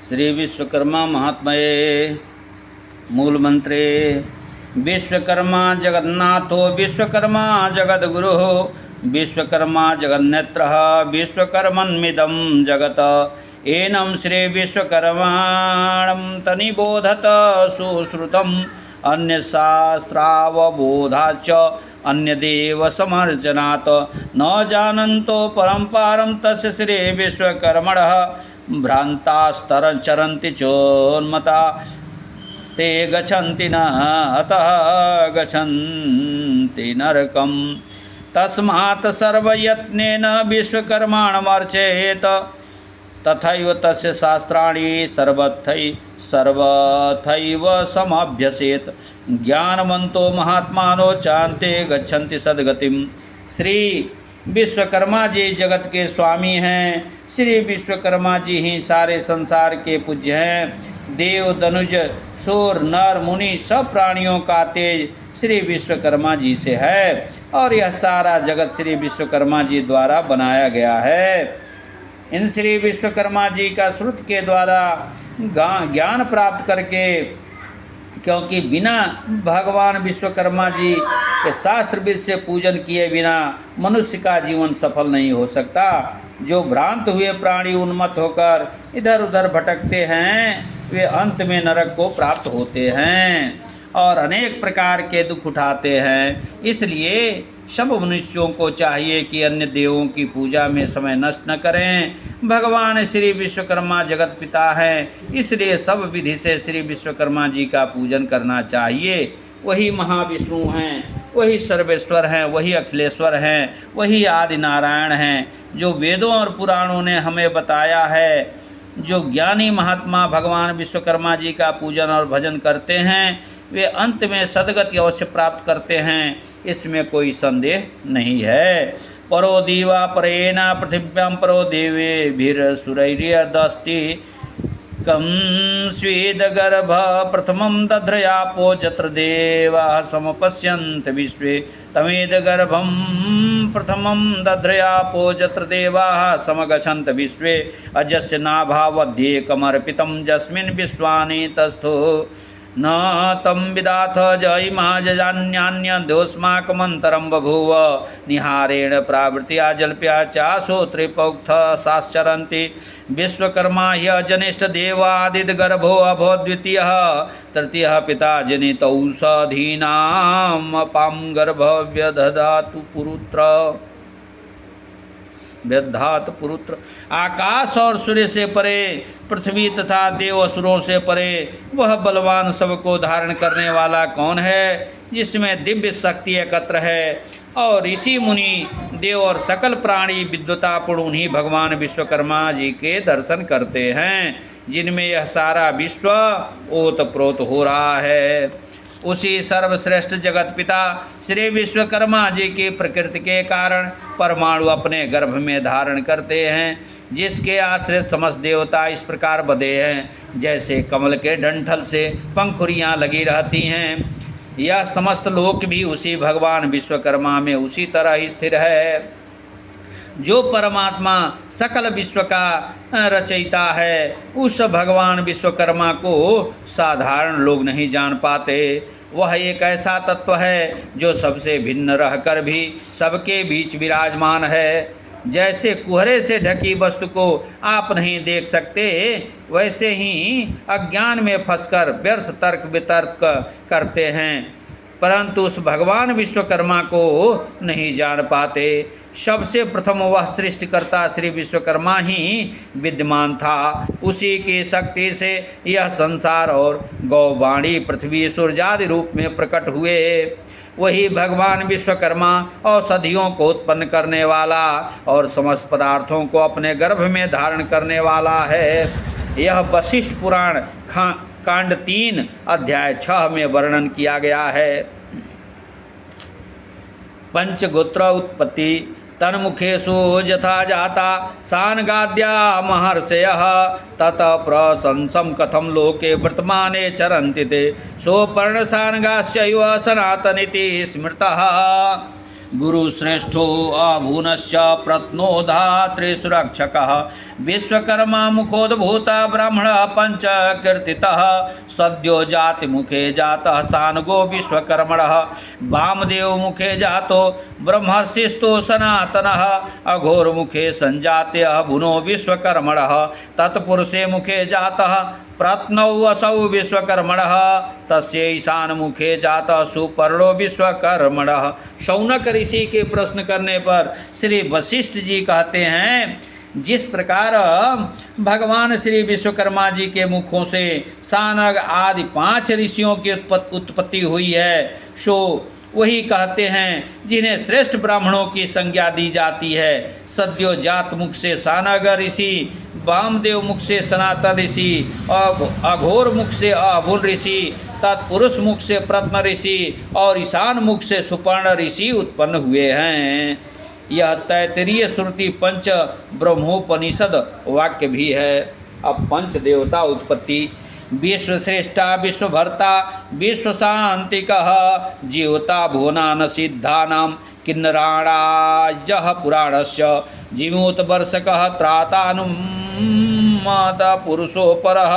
श्री विश्वकर्मा महात्मये मूल मंत्रे विश्वकर्मा जगन्नाथो विश्वकर्मा जगद्गुरुः विश्वकर्मा जगन्नेत्रः विश्वकर्मन्मिदं जगत् एनं श्री विश्वकर्माणं तनिबोधत सुश्रुतम् अन्यशास्त्रावबोधाच्च अन्यदेव समर्चनात् न जानन्तो परम्पारं तस्य श्री विश्वकर्मणः भ्रान्तास्तरचरन्ति चोन्मता ते गच्छन्ति न अतः गच्छन्ति नरकम् तस्मात् सर्वयत्नेन विश्वकर्माणमर्चयेत् तथैव तस्य शास्त्राणि सर्वथैव समभ्यसेत् ज्ञानवन्तो महात्मानो चान्ते गच्छन्ति सद्गतिम्। श्री विश्वकर्मा जी जगत के स्वामी हैं। श्री विश्वकर्मा जी ही सारे संसार के पूज्य हैं। देव धनुज सूर नर मुनि सब प्राणियों का तेज श्री विश्वकर्मा जी से है और यह सारा जगत श्री विश्वकर्मा जी द्वारा बनाया गया है। इन श्री विश्वकर्मा जी का श्रुति के द्वारा ज्ञान प्राप्त करके, क्योंकि बिना भगवान विश्वकर्मा जी के शास्त्र विद से पूजन किए बिना मनुष्य का जीवन सफल नहीं हो सकता। जो भ्रांत हुए प्राणी उन्मत्त होकर इधर उधर भटकते हैं वे अंत में नरक को प्राप्त होते हैं और अनेक प्रकार के दुख उठाते हैं। इसलिए सब मनुष्यों को चाहिए कि अन्य देवों की पूजा में समय नष्ट न करें। भगवान श्री विश्वकर्मा जगत पिता हैं, इसलिए सब विधि से श्री विश्वकर्मा जी का पूजन करना चाहिए। वही महाविष्णु हैं, वही सर्वेश्वर हैं, वही अखिलेश्वर हैं, वही आदि नारायण हैं। जो वेदों और पुराणों ने हमें बताया है, जो ज्ञानी महात्मा भगवान विश्वकर्मा जी का पूजन और भजन करते हैं वे अंत में सद्गति अवश्य प्राप्त करते हैं, इसमें कोई संदेह नहीं है। परो दीवा परेना पृथिव्यां परो देवे भीरसुरैर्यदस्ति कं स्वेदगर्भ प्रथमं दध्रयापो जत्र देवाः समपश्यन्त विश्वे तमेदगर्भं प्रथमं दध्रयापो जत्र देवाः समगच्छन्त विश्वे अजस्य नाभावद्येकमर्पितं यस्मिन् विश्वानि तस्थो न तं विदाथ जयिमा जजान्यान्यदोस्माकमन्तरं बभूव निहारेण प्रावृत्या जल्प्या चासोत्रिपौक्थ साश्चरन्ति विश्वकर्मा ह्यजनिष्ठ देवादिर्गर्भो अभवद्वितीयः तृतीयः पिता जनितौषधीनां अपां गर्भ व्यधात पुरुत्र। आकाश और सूर्य से परे, पृथ्वी तथा देव असुरों से परे वह बलवान सबको धारण करने वाला कौन है, जिसमें दिव्य शक्ति एकत्र है। और ऋषि मुनि देव और सकल प्राणी विद्वतापूर्ण उन्हीं भगवान विश्वकर्मा जी के दर्शन करते हैं, जिनमें यह सारा विश्व ओतप्रोत हो रहा है। उसी सर्वश्रेष्ठ जगत पिता श्री विश्वकर्मा जी की प्रकृति के कारण परमाणु अपने गर्भ में धारण करते हैं, जिसके आश्रित समस्त देवता इस प्रकार बधे हैं जैसे कमल के डंठल से पंखुड़ियाँ लगी रहती हैं। यह समस्त लोक भी उसी भगवान विश्वकर्मा में उसी तरह स्थिर है। जो परमात्मा सकल विश्व का रचयिता है, उस भगवान विश्वकर्मा को साधारण लोग नहीं जान पाते। वह एक ऐसा तत्व है जो सबसे भिन्न रहकर भी सबके बीच विराजमान है। जैसे कुहरे से ढकी वस्तु को आप नहीं देख सकते, वैसे ही अज्ञान में फंसकर व्यर्थ तर्क वितर्क करते हैं, परंतु उस भगवान विश्वकर्मा को नहीं जान पाते। सबसे प्रथम वह सृष्टिकर्ता श्री विश्वकर्मा ही विद्यमान था। उसी की शक्ति से यह संसार और गौवाणी पृथ्वी सूर्यादि रूप में प्रकट हुए। वही भगवान विश्वकर्मा औषधियों को उत्पन्न करने वाला और समस्त पदार्थों को अपने गर्भ में धारण करने वाला है। यह वशिष्ठ पुराण कांड 3 अध्याय 6 में वर्णन किया गया है। पंचगोत्र उत्पत्ति तन्मुखेषु यथा जाता सानगाद्या महर्षयः ततः प्रशंसं कथं लोके वर्तमाने चरन्ति ते सोपर्णसानगाश्चैव सनातनीति स्मृतः। गुरुश्रेष्ठो अभूनश्च प्रत्नो धातृसुरक्षकः विश्वकर्मा मुखोद्भूता ब्राह्मणः पंचकीर्तितः सद्यो जाति मुखे जातः सानगो विश्वकर्मणः वामदेव मुखे जातो ब्रह्मर्षिस्तु सनातनः अघोर मुखे संजाते अभुनो विश्वकर्मणः तत्पुरुषे मुखे जातः प्रत्नौ असौ विश्वकर्मणः तस्य ईशान मुखे जातः सुपर्णो विश्वकर्मणः। शौनक ऋषि के प्रश्न करने पर श्री वशिष्ठ जी कहते हैं, जिस प्रकार भगवान श्री विश्वकर्मा जी के मुखों से सानग आदि 5 ऋषियों की उत्पत्ति हुई है, सो वही कहते हैं जिन्हें श्रेष्ठ ब्राह्मणों की संज्ञा दी जाती है। सद्यो जात मुख से सानग ऋषि, वामदेव मुख से सनातन ऋषि, अघोर मुख से अभुन ऋषि, तत्पुरुष मुख से प्रत्न ऋषि और ईशान मुख से सुपर्ण ऋषि उत्पन्न हुए हैं। यह तैतरीय श्रुति पंच ब्रह्मोपनिषद वाक्य भी है। अब पंच देवता उत्पत्ति। विश्वश्रेष्ठा विश्वभर्ता विश्वशान्तिकः जीवता भुवनान् सिद्धानां किन्नराणायः पुराणस्य जीमूतवर्षकः त्रातानुमात पुरुषोपरः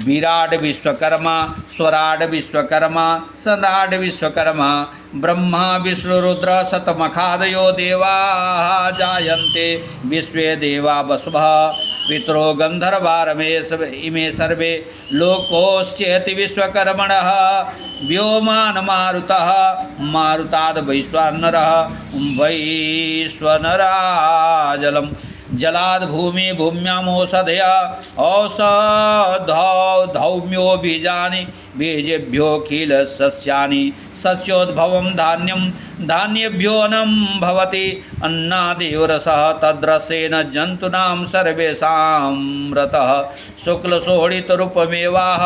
विराट विश्वकर्मा स्वराट विश्वकर्मा सनाट विश्वकर्मा ब्रह्मा विष्णुरुद्र शतमखादयो देवा जायन्ते विश्वे देवा वसुभः पितरो गन्धर्वारमेश इमे सर्वे लोकोश्चेति विश्वकर्मणः व्योमान् मारुतः मारुताद् वैश्वानरः वैश्वनराजलम् जलाद भूमि भूम्यामौषधय औषधौम्यो बीजानि बीजेभ्योऽखिल सस्यानि सस्योद्भवं धान्यं धान्येभ्यो अन्नं भवति अन्नादेव रसः तद्रसेन जन्तूनां सर्वेषां रतः शुक्लशोणितरूपमेवाह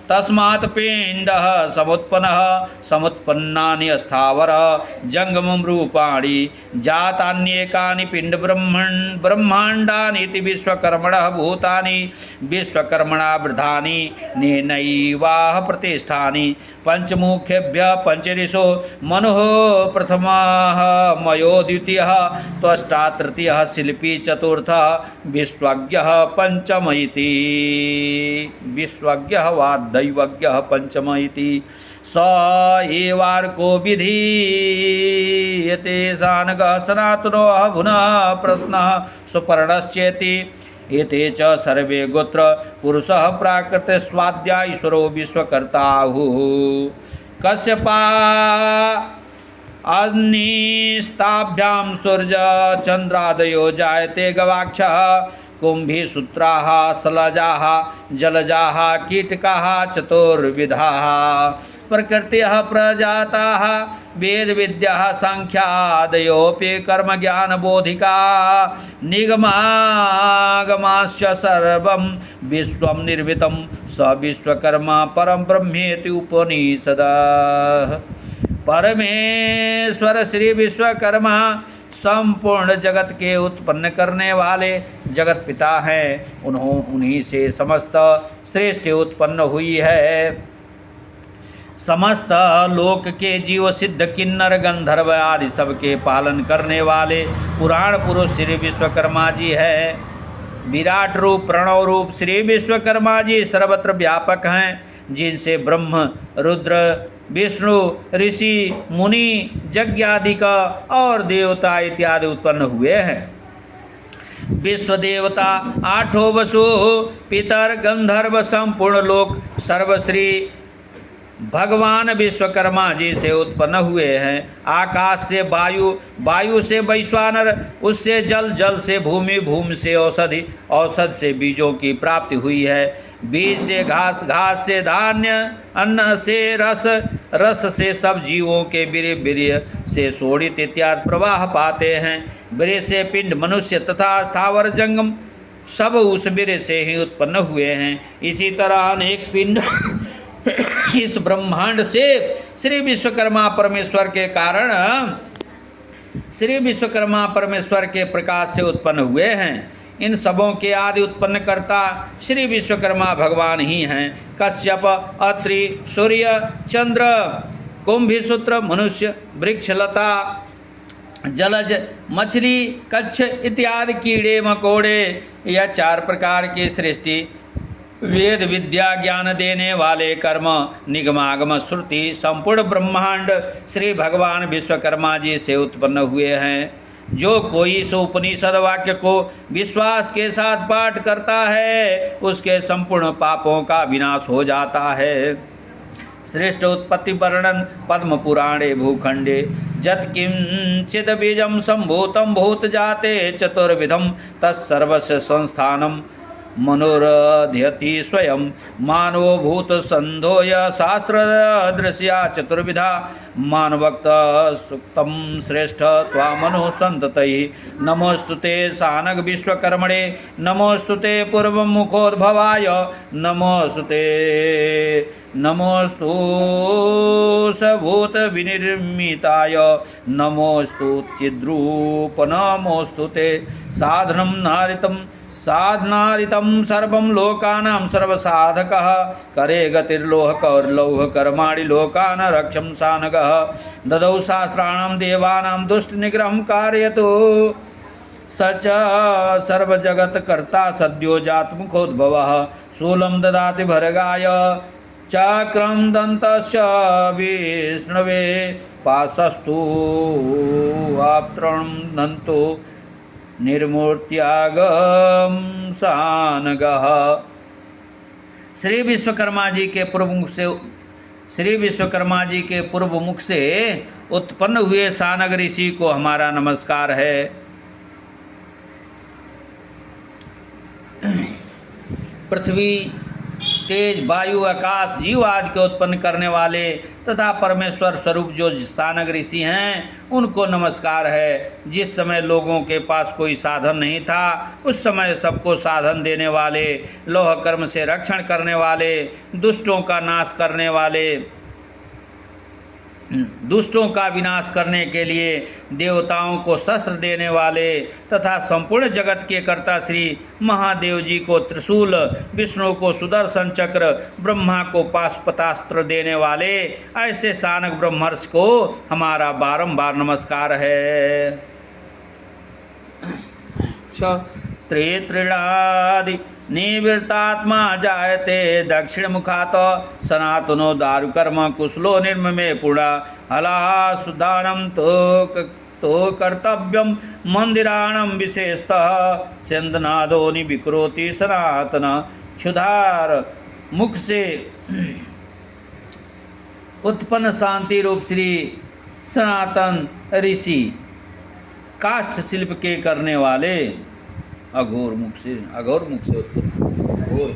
तस्मात् पिण्डः समुत्पन्नः समुत्पन्नानि स्थावरः जङ्गमं रूपाणि जातान्येकानि ब्रह्माण्डानीति विश्वकर्मणः भूतानि विश्वकर्मणा वृद्धानि नेनैवाह प्रतिष्ठानि पंचमुखेभ्यः पंचऋषो मनुः प्रथमः मयो द्वितीयः त्वष्टा तृतीयः शिल्पी चतुर्थः विश्वज्ञः पंचम इति विश्वज्ञः वा दैवज्ञः पंचम इति स एवार्को विधीयते सानगः सनातनो अभुनः प्रत्नः सुपर्णश्चेति एते च सर्वे गोत्र पुरुषः प्राकृत स्वाद्या ईश्वरो विश्वकर्ताहुः कश्यपा अग्निस्ताभ्यां सूर्य चंद्रादयो जायते गवाक्षः कुंभीसूत्राः स्थलजाः जलजाः कीटकाः चतुर्विधाः प्रकृत्यः प्रजाताः वेद विद्याः सांख्यादयोऽपि कर्मज्ञानबोधिका निगमागमाश्च सर्वं विश्वं निर्मितं स विश्वकर्मा परं ब्रह्मेति उपनिषदः। परमेश्वर श्री विश्वकर्मा संपूर्ण जगत के उत्पन्न करने वाले जगत पिता हैं। उन्हीं से समस्त सृष्टि उत्पन्न हुई है। समस्त लोक के जीव सिद्ध किन्नर गंधर्व आदि सबके पालन करने वाले पुराण पुरुष श्री विश्वकर्मा जी है। विराट रूप प्रणव रूप श्री विश्वकर्मा जी सर्वत्र व्यापक हैं, जिनसे ब्रह्म रुद्र विष्णु ऋषि मुनि यज्ञ आदि का और देवता इत्यादि उत्पन्न हुए हैं। विश्व देवता आठों वसु पितर गंधर्व संपूर्ण लोक सर्वश्री भगवान विश्वकर्मा जी से उत्पन्न हुए हैं। आकाश से वायु, वायु से वैश्वानर, उससे जल, जल से भूमि, भूमि से औषधि, औषध से बीजों की प्राप्ति हुई है। बीज से घास, घास से धान्य, अन्न से रस, रस से सब जीवों के वीर्य, वीर्य से शोणित इत्यादि प्रवाह पाते हैं। वीर्य से पिंड, मनुष्य तथा स्थावर जंगम सब उस वीर्य से ही उत्पन्न हुए हैं। इसी तरह अनेक पिंड इस ब्रह्मांड से श्री विश्वकर्मा परमेश्वर के कारण, श्री विश्वकर्मा परमेश्वर के प्रकाश से उत्पन्न हुए हैं। इन सबों के आदि उत्पन्न करता श्री विश्वकर्मा भगवान ही हैं। कश्यप, अत्रि, सूर्य, चंद्र कुंभीसूत्र, मनुष्य, वृक्ष, लता, जलज, मछली, कच्छ इत्यादि कीड़े मकोड़े, यह 4 प्रकार की सृष्टि वेद विद्या ज्ञान देने वाले कर्म, निगमागम, श्रुति, संपूर्ण ब्रह्मांड श्री भगवान विश्वकर्मा जी से उत्पन्न हुए हैं। जो कोई इस उपनिषद वाक्य को विश्वास के साथ पाठ करता है उसके संपूर्ण पापों का विनाश हो जाता है। श्रेष्ठ उत्पत्ति वर्णन पद्म पुराणे भूखंडे जत किंचिद बीजम संभूतम भूत जाते चतुर्विधम तत्सर्वस्य संस्थानम मनोरध्यति स्वयं मानवो भूत संधोय शास्त्र दृश्या चतुर्विधा मानवक्त सुक्तम श्रेष्ठ त्वामनो संततै नमोस्तुते सानग विश्वकर्मणे नमोस्तुते पूर्वमुखोद्भवाय नमोस्तुते नमोस्तु भूत विनिर्मिताय नमोस्तु चिद्रूप नमोस्तुते साधनं नारितं साधनारितं सर्वं लोकानां सर्वसाधकः करे गतिर्लोह कर्माणि लोकान् रक्षं सानगः ददौ शास्त्राणां देवानां दुष्टनिग्रहं कारयतु सच सर्वजगत्कर्ता सद्यो जातमुखोद्भवः शूलं ददाति भर्गाय चक्रं दन्तस्य विष्णवे पाशस्तु आप्तरणं दन्तो निर्मूर्त्यागम सानगः। श्री विश्वकर्मा जी के पूर्व मुख से उत्पन्न हुए सानग ऋषि को हमारा नमस्कार है। पृथ्वी, तेज, वायु, आकाश, जीव आदि के उत्पन्न करने वाले तथा परमेश्वर स्वरूप जो सानग ऋषि हैं उनको नमस्कार है। जिस समय लोगों के पास कोई साधन नहीं था उस समय सबको साधन देने वाले, लौह कर्म से रक्षण करने वाले, दुष्टों का नाश करने वाले, दुष्टों का विनाश करने के लिए देवताओं को शस्त्र देने वाले तथा संपूर्ण जगत के कर्ता श्री महादेव जी को त्रिशूल, विष्णु को सुदर्शन चक्र, ब्रह्मा को पाशुपतास्त्र देने वाले ऐसे सानग ब्रह्मर्षि को हमारा बारंबार नमस्कार है। त्रितृणादि निवृत्तात्मा जायते दक्षिण मुखात सनातनो दारुकर्म कुशलो निर्ममे पुणा हला सुदानम तो कर्तव्यम मंदिराणम विशेषतः स्यंदनादो विकरोति सनातन। क्षुधार मुख से उत्पन्न शांति रूप श्री सनातन ऋषि काष्ठ शिल्प के करने वाले अघोर मुख से उत्पन्न घोर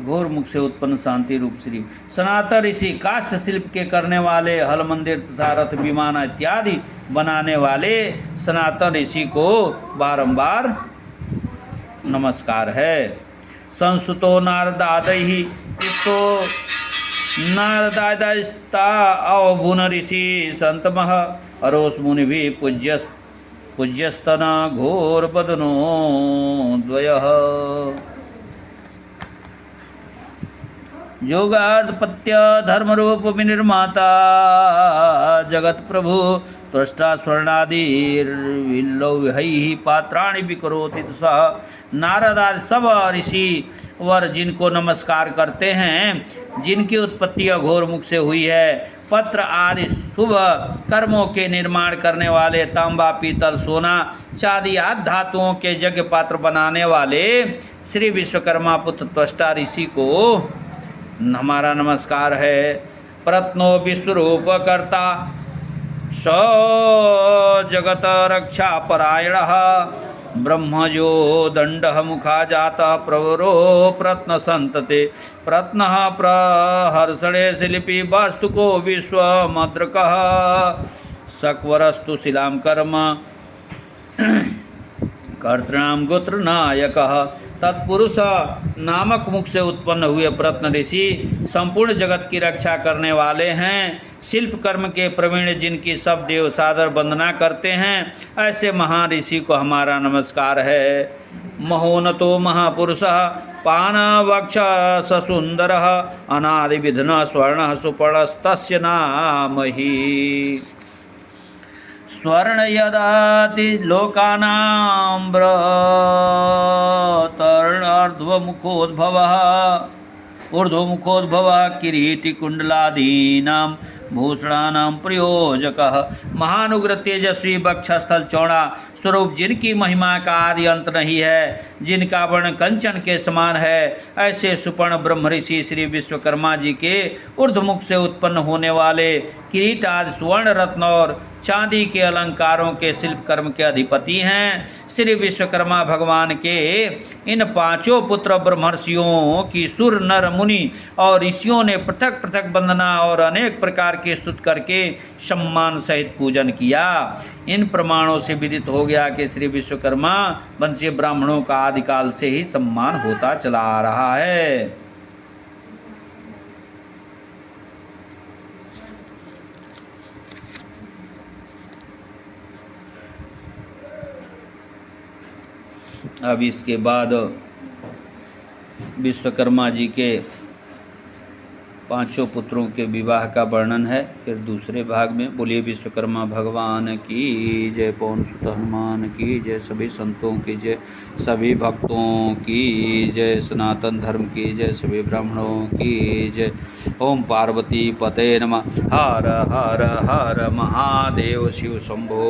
घोर मुख से उत्पन्न शांति रूप श्री सनातन ऋषि काष्ठ शिल्प के करने वाले, हल मंदिर तथा रथ विमान इत्यादि बनाने वाले सनातन ऋषि को बारंबार नमस्कार है। संस्तुतो नारदादहि इस्तो नारदादस्ता अवभुन ऋषि संतमः अरोस मुनि भी पूज्यस्तन घोर बदनो द्वयः। योगार्धपत्य धर्मरूप विनिर्माता जगत प्रभु त्वष्टा स्वर्णादिर्विल्लौहैः पात्राणि विकरोति सह। नारद आदि सब ऋषि वर जिनको नमस्कार करते हैं, जिनकी उत्पत्ति अघोर मुख से हुई है, पत्र आदि शुभ कर्मों के निर्माण करने वाले, तांबा पीतल सोना चांदी आदि धातुओं के यज्ञ पात्र बनाने वाले श्री विश्वकर्मा पुत्र त्वष्टा ऋषि को हमारा नमस्कार है। प्रत्नो विश्वरूप कर्ता स जगत रक्षा परायणः ब्रह्मजो दंडः मुखा जातः प्रवरो प्रत्न संतते प्रत्नः प्रहर्षणे शिल्पी वास्तुको विश्वमद्रकः सक्वरस्तु शिलां कर्म कर्तॄणां गोत्रनायकः तत्पुरुष नामक मुख से उत्पन्न हुए प्रत्न ऋषि संपूर्ण जगत की रक्षा करने वाले हैं। शिल्प कर्म के प्रवीण जिनकी सब देव सादर वंदना करते हैं, ऐसे महान ऋषि को हमारा नमस्कार है। महोनतो महापुरुषः पानवक्ष ससुंदरः अनादिविधन स्वर्ण सुपर्णस्तस्य नाम ही। स्वर्ण यदाति लोकानां तर्णर्ध्वमुखोद्भवः ऊर्ध्वमुखोद्भवः किरीटिकुण्डलादीनां भूषणानां प्रयोजकः। महानुग्र तेजस्वी वक्षस्थल चौड़ा स्वरूप जिनकी महिमा का आदि अंत नहीं है, जिनका वर्ण कंचन के समान है, ऐसे सुपर्ण ब्रह्म ऋषि श्री विश्वकर्मा जी के ऊर्ध्वमुख से उत्पन्न होने वाले किरीट आदि सुवर्ण रत्न और चांदी के अलंकारों के शिल्प कर्म के अधिपति हैं। श्री विश्वकर्मा भगवान के इन पांचों पुत्र ब्रह्मर्षियों की सुर नर मुनि और ऋषियों ने पृथक पृथक वंदना और अनेक प्रकार की स्तुति करके सम्मान सहित पूजन किया। इन प्रमाणों से विदित हो गया कि श्री विश्वकर्मा वंशीय ब्राह्मणों का आदिकाल से ही सम्मान होता चला आ रहा है। अब इसके बाद विश्वकर्मा जी के पांचों पुत्रों के विवाह का वर्णन है। फिर दूसरे भाग में बोलिए विश्वकर्मा भगवान की जय, पवन सुत हनुमान की जय, सभी संतों की जय, सभी भक्तों की जय, सनातन धर्म की जय, सभी ब्राह्मणों की जय। ओम पार्वती पते नमः। हर हर हर महादेव शिव शंभो।